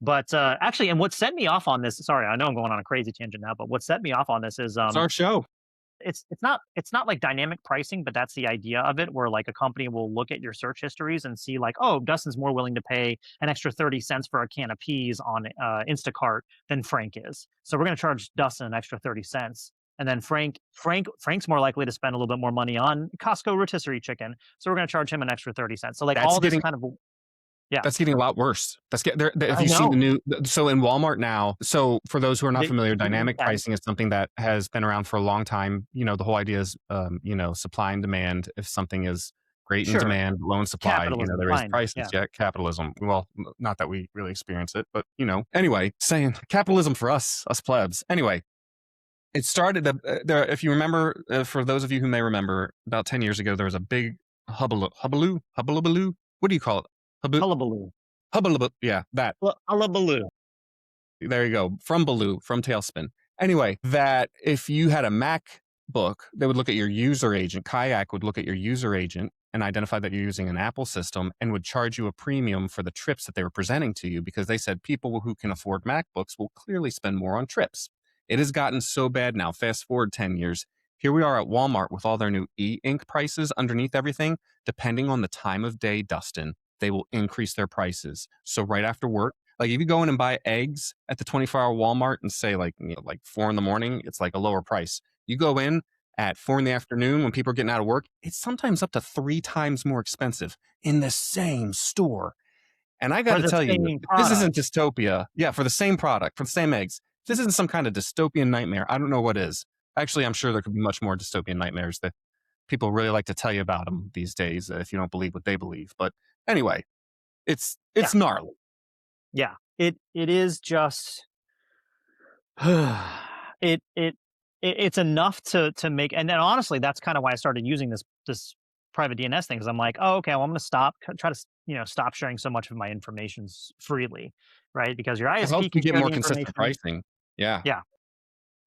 But actually, and what set me off on this, sorry, I know I'm going on a crazy tangent now, but what set me off on this is It's our show. it's not like dynamic pricing, but that's the idea of it, where like a company will look at your search histories and see like, oh, Dustin's more willing to pay an extra 30 cents for a can of peas on Instacart than Frank is. So we're going to charge Dustin an extra 30 cents. And then Frank's more likely to spend a little bit more money on Costco rotisserie chicken. So we're going to charge him an extra 30 cents. So like That's all this getting kind of, yeah, That's getting a lot worse. If I you see the know. new, so in Walmart now, so for those who are not familiar, dynamic Yeah, pricing is something that has been around for a long time. The whole idea is, supply and demand. If something is great in sure. demand, low in supply, Capitalism, they raise the fine. prices. Yeah. Yeah, capitalism. Well, not that we really experience it, but anyway, saying capitalism for us plebs. Anyway, it started. If you remember, for those of you who may remember, about 10 years ago, there was a big hubbaloo. What do you call it? Hullabaloo. Hubba, yeah, that. Hullabaloo. There you go. From Baloo, from Tailspin. Anyway, that if you had a MacBook, they would look at your user agent. Kayak would look at your user agent and identify that you're using an Apple system and would charge you a premium for the trips that they were presenting to you, because they said people who can afford MacBooks will clearly spend more on trips. It has gotten so bad now. Fast forward 10 years. Here we are at Walmart with all their new e-ink prices underneath everything. Depending on the time of day, Dustin, they will increase their prices. So right after work, like if you go in and buy eggs at the 24-hour Walmart and say like 4 in the morning, it's like a lower price. You go in at 4 in the afternoon when people are getting out of work, it's sometimes up to 3 times more expensive in the same store. And I got For to the tell you, same this isn't product. dystopia. Yeah, for the same product, for the same eggs. This isn't some kind of dystopian nightmare. I don't know what is. Actually, I'm sure there could be much more dystopian nightmares that people really like to tell you about them these days if you don't believe what they believe. But anyway, Yeah. it's gnarly. Yeah. It is just it it it's enough to make, and then honestly, that's kind of why I started using this private DNS thing, because I'm like, oh, okay, well, I'm going to try to stop sharing so much of my information freely, right? Because your It helps ISP you can get share more the consistent information. pricing. Yeah. Yeah,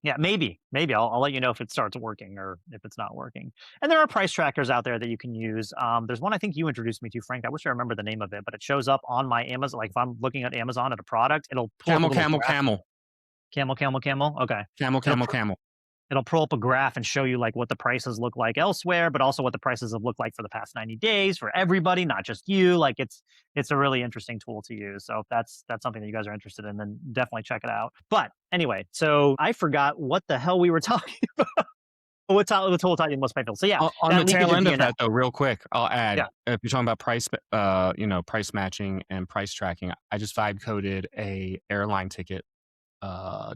yeah, maybe I'll let you know if it starts working or if it's not working. And there are price trackers out there that you can use. There's one I think you introduced me to, Frank. I wish I remember the name of it, but it shows up on my Amazon. Like if I'm looking at Amazon at a product, it'll pull up a Camel, little camel, graph. camel. Camel, camel, camel. Okay. Camel, It'll camel, camel. it'll pull up a graph and show you like what the prices look like elsewhere, but also what the prices have looked like for the past 90 days for everybody, not just you. Like it's a really interesting tool to use. So if that's something that you guys are interested in, then definitely check it out. But anyway, so I forgot what the hell we were talking about. What tool taught you the most painful. So yeah, On the that leakage tail of end of DNS. that, though, real quick, I'll add, Yeah. if you're talking about price matching and price tracking, I just vibe coded a airline ticket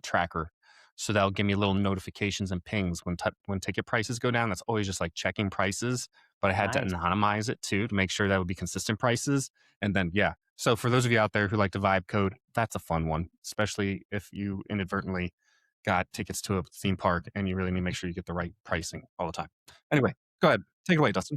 tracker. So that'll give me little notifications and pings when ticket prices go down. That's always just like checking prices, but I had to Nice. anonymize it too to make sure that would be consistent prices. And then, yeah. So for those of you out there who like to vibe code, that's a fun one, especially if you inadvertently got tickets to a theme park and you really need to make sure you get the right pricing all the time. Anyway, go ahead. Take it away, Dustin.